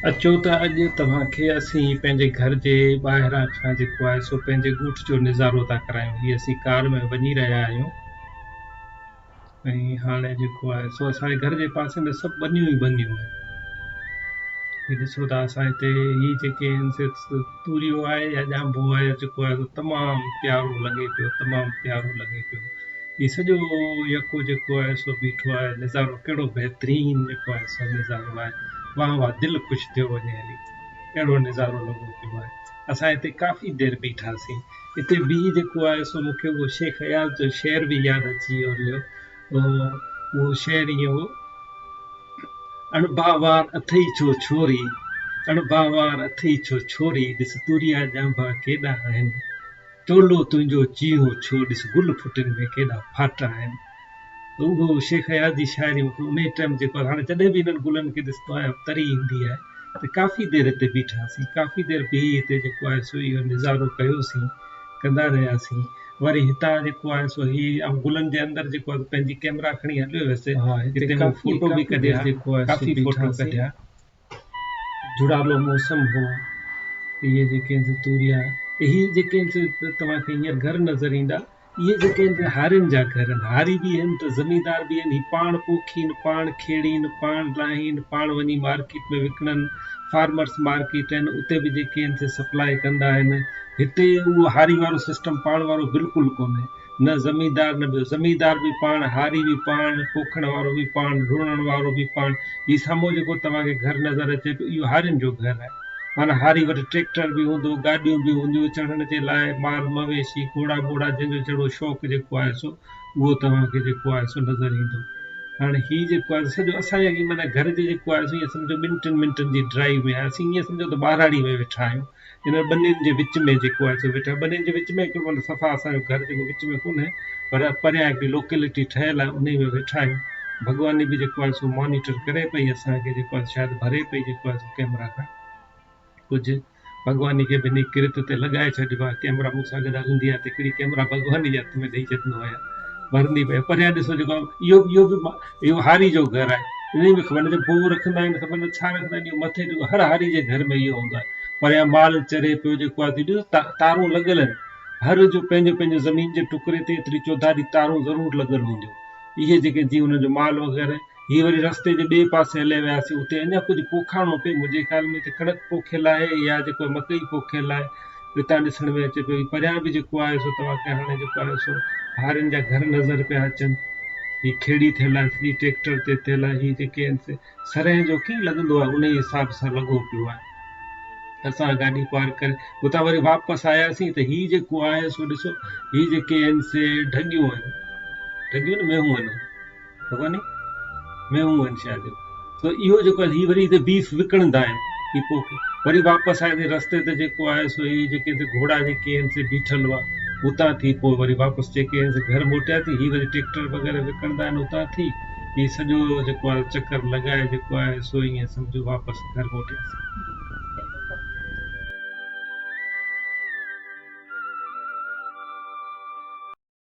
अचो त अॼु तव्हांखे असीं पंहिंजे घर जे ॿाहिरां खां जेको आहे सो पंहिंजे ॻोठ जो नज़ारो था करायूं। हीअ असीं कार में वञी रहिया आहियूं ऐं हाणे जेको आहे सो असांजे घर जे पासे में सभु ॿनियूं ई ॿनियूं आहिनि। हीअ ॾिसो था असां हिते हीअ जेके आहिनि से तूरियो आहे या ॼांबो आहे जेको आहे तमामु प्यारो लॻे पियो, तमामु प्यारो लॻे पियो। हीअ सॼो यको जेको आहे सो बीठो आहे, नज़ारो कहिड़ो बहितरीनु जेको आहे सो नज़ारो आहे। वाह वाह, दिलि ख़ुशि थियो वञे हली, अहिड़ो नज़ारो लॻो पियो आहे। असां हिते काफ़ी देरि बीठासीं। हिते बीह जेको आहे सो मूंखे उहो शेख हयात जो शेर बि यादि अची वियो। उहो शेर ईअं हो, अणबावार अथई छो छोरी, अणबावार अथई छो छोरी, ॾिस तूरिया ॼांबा केॾा आहिनि, टोलो तुंहिंजो चीहो छो, ॾिस गुल फुटनि में केॾा फाटा आहिनि। त उहो शेख हयात जी शाइरी मूंखे उन टाइम जेको आहे, हाणे जॾहिं बि इन्हनि गुलनि खे ॾिसंदो आहियां तरी ईंदी आहे। त काफ़ी देरि हिते बीठासीं, काफ़ी देरि बीह हिते जेको आहे सो इहो नज़ारो कयोसीं, कंदा रहियासीं। वरी हितां जेको आहे सो हीअ गुलनि जे अंदरि जेको आहे पंहिंजी कैमरा खणी हलियो वियुसि। हिते फोटो बि कढिया, काफ़ी फोटो कढिया। जुड़ालो मौसम हो। इहे जेके आहिनि तूरिया, इहे जेके आहिनि तव्हांखे हींअर घर नज़र ईंदा, इहे जेके आहिनि हारियुनि जा घर आहिनि। हारी बि आहिनि त ज़मीदार बि आहिनि। पाण पोखीनि, पाण खेड़ीनि, पाण लाहीनि, पाण वञी मार्केट में विकिणनि। फार्मर्स मार्केट आहिनि, उते बि जेके आहिनि से सप्लाई कंदा आहिनि। हिते उहो हारी वारो सिस्टम पाण वारो बिल्कुलु कोन्हे, न ज़मीदार न ॿियो। ज़मीदार बि पाण, हारी बि पाण, पोखण वारो बि पाण, रुणण वारो बि पाण। हीउ साम्हूं जेको तव्हांखे घर नज़र अचे पियो, इहो हारियुनि जो घर आहे। माना हारी वटि ट्रैक्टर बि हूंदो, गाॾियूं बि हूंदियूं चढ़ण जे लाइ, माल मवेशी घोड़ा ॿोड़ा जंहिंजो जहिड़ो शौक़ु जेको आहे सो उहो तव्हांखे जेको आहे सो नज़र ईंदो। हाणे हीउ जेको आहे सॼो असांजे माना घर जे जेको आहे सो ईअं सम्झो 2-3 मिंटनि जी ड्राइव में आहे। असीं ईअं सम्झो त ॿारहाड़ी में वेठा आहियूं, हिन ॿनियुनि जे विच में जेको आहे सो वेठा। ॿनियुनि जे विच में हिकिड़ो माना सफ़ा असांजो घर जेको विच में कोन्हे, पर परियां हिकिड़ी लोकेलिटी ठहियलु आहे, उन में वेठा आहियूं। भॻवानी बि जेको आहे सो मॉनिटर करे पई असांखे, जेको आहे शायदि भरे पई जेको आहे सो कैमरा खां कुझु। भॻवानी खे ॿिन्ही किरत ते लॻाए छॾिबो आहे। कैमरा मूंसां गॾु हलंदी आहे त हिकिड़ी कैमरा भॻवानी जे हथ में ॾेई छॾींदो आहियां, भरंदी पई। परियां ॾिसो जेको आहे इहो बि इहो हारी जो घर आहे। इन में ख़बर न पोइ रखंदा आहिनि, ख़बर न छा रखंदा आहिनि, इहो मथे हर हारी जे घर में इहो हूंदो आहे। परियां माल चरे पियो जेको आहे, ॾिसो तारूं लॻल आहिनि। हर जो पंहिंजो पंहिंजो ज़मीन जे टुकड़े ते एतिरी चौधारी तारूं ज़रूरु लॻल हूंदियूं। इहे जेके जीअं हुनजो माल वग़ैरह। हीअ वरी रस्ते जे ॿिए पासे हले वियासीं, उते अञा कुझु पोखाइणो पिए। मुंहिंजे ख़्याल में त कणिक पोखियल आहे या जेको मकई पोखियल आहे, हितां ॾिसण में अचे पियो। परियां बि जेको आहे सो तव्हांखे हाणे जेको आहे सो हारियुनि जा घर नज़र पिया अचनि। हीअ खेड़ी थियल आहे, सॼी ट्रैक्टर ते थियल आहे। हीअ जेके आहिनि सरें जो कीअं लॻंदो आहे, उन हिसाब सां लॻो पियो आहे। असां गाॾी पार्क करे हुतां वरी वापसि आयासीं त हीअ जेको आहे सो ॾिसो, हीअ जेके आहिनि से ढगियूं आहिनि, ढगियूं न मेहूं आहिनि, भॻवानी मेहूं आहिनि शायदि। त इहो जेको आहे, हीअ वरी हिते बीफ विकिणंदा आहिनि। हीअ पोइ वरी वापसि आयासीं, रस्ते ते जेको आहे सो हीअ जेके घोड़ा जेके आहिनि से बीठल हुआ, हुतां थी पोइ वरी वापसि जेके आहिनि से घर मोटियासीं। हीअ वरी ट्रैक्टर वग़ैरह विकिणंदा आहिनि हुतां थी। हीअ सॼो जेको आहे चकर लॻाए जेको आहे सो ईअं सम्झो वापसि घर मोटियासीं।